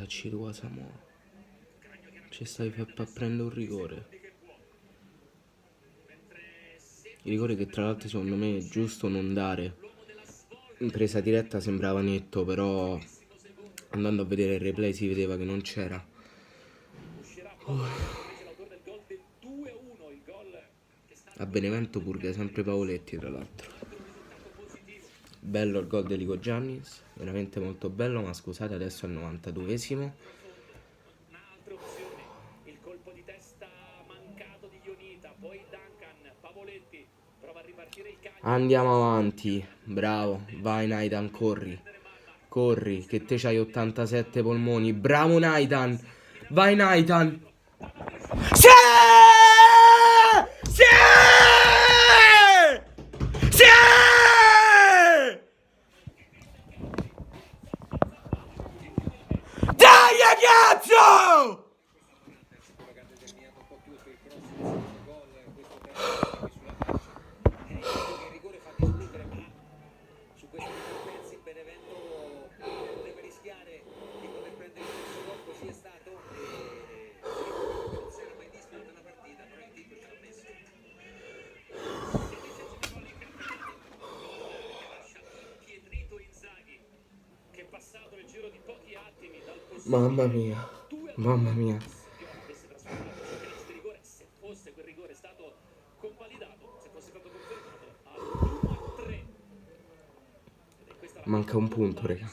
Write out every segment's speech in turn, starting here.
cacci tu a Samoa. Ci stai per prendere un rigore. Il rigore che tra l'altro secondo me è giusto non dare. In presa diretta sembrava netto, però andando a vedere il replay si vedeva che non c'era. A Benevento purga sempre Pavoletti, tra l'altro. Bello il gol di Lico Giannis, veramente molto bello, ma scusate, adesso è il 92esimo. Il colpo di testa mancato di Ionita, poi Duncan, Pavoletti prova a ripartire il Cagliari. Andiamo avanti, bravo, vai Naidan, corri, corri, che te c'hai 87 polmoni, bravo Naidan, vai Naidan. Sì! Sì! Sì! Dai, cazzo! Mamma mia, mamma mia. Manca un punto, raga.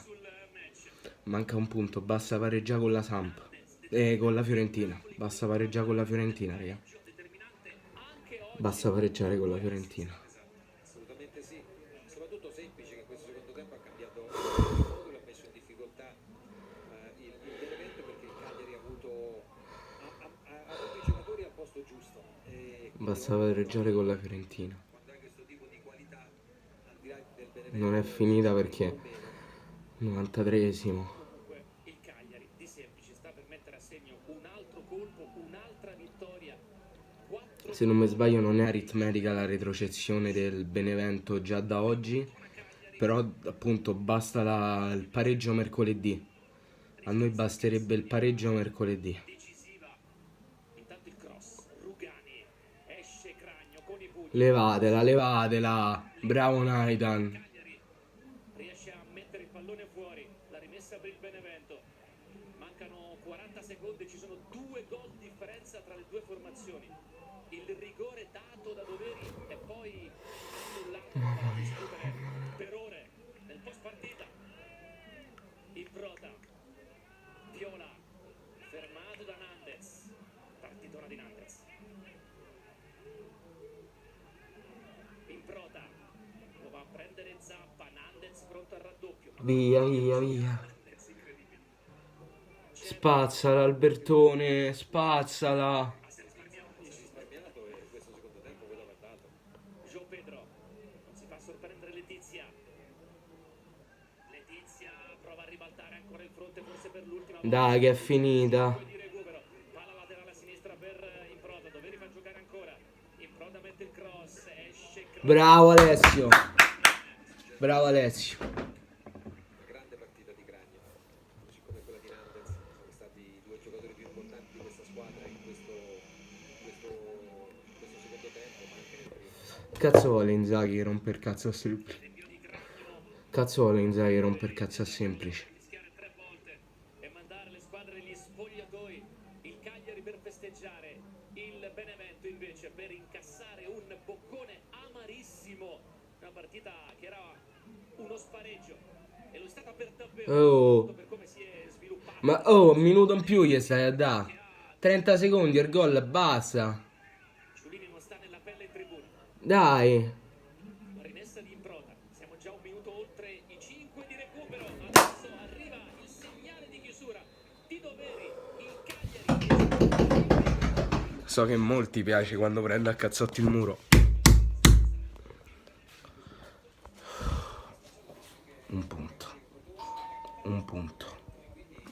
Manca un punto, basta pareggiare con la Samp. Con la Fiorentina. Basta pareggiare con la Fiorentina, raga. Basta pareggiare con la Fiorentina. Assolutamente sì, soprattutto semplice che in questo secondo tempo ha cambiato modo e ha messo in difficoltà il Benevento, perché il Cagliari ha avuto i giocatori al posto giusto. Basta pareggiare con la Fiorentina. Quando hai questo tipo di qualità, al di là del Benevento, Non è finita perché 93esimo. il Cagliari di semplice sta per mettere a segno un altro colpo, un'altra vittoria. Se non mi sbaglio non è aritmetica la retrocessione del Benevento già da oggi, però appunto basta il pareggio mercoledì. A noi basterebbe il pareggio mercoledì. Levatela, levatela. Bravo Naidan. Riesce a mettere il pallone fuori, la rimessa per il Benevento. Mancano 40 secondi, ci sono 2 gol di differenza tra le due formazioni. Il rigore dato da Doveri e poi annullato da discutere per ore nel post partita. Improta, Viola, fermato da Nandez, partitona di Nandez. Improta, lo va a prendere Zappa, Nandez pronto al raddoppio. Via, via, via. Spazzala Albertone, spazzala. Gio Pedro, non si fa sorprendere Letizia. Letizia prova a ribaltare ancora il fronte, forse per l'ultima volta. Dai che è finita. Di recupero, palla laterale a sinistra per Improta, Doveri fa giocare ancora. Improta mette il cross, esce. Bravo Alessio. Bravo Alessio. Grande partita di Cragno, così come quella di Nandez, sono stati i due giocatori più importanti di questa squadra in questo secondo tempo, ma anche nel primo. Cazzo vuole Inzaghi romper cazzo a semplice. Cazzo vuole Inzaghi romper cazzo a semplice. Fischiare 3 volte e mandare le squadre negli spogliatoi. Il Cagliari per festeggiare, il Benevento invece per incassare un boccone amarissimo. Una partita che era uno spareggio e lo è stata per davvero. Oh. Per come si è sviluppato. Ma un minuto in più gli stai a dare. 30 secondi il gol, basta. Giulini non sta nella pelle in tribuna. Dai. La rimessa di Improta, siamo già un minuto oltre i 5 di recupero. Adesso arriva il segnale di chiusura di Doveri. Il Cagliari. So che a molti piace quando prende a cazzotti il muro.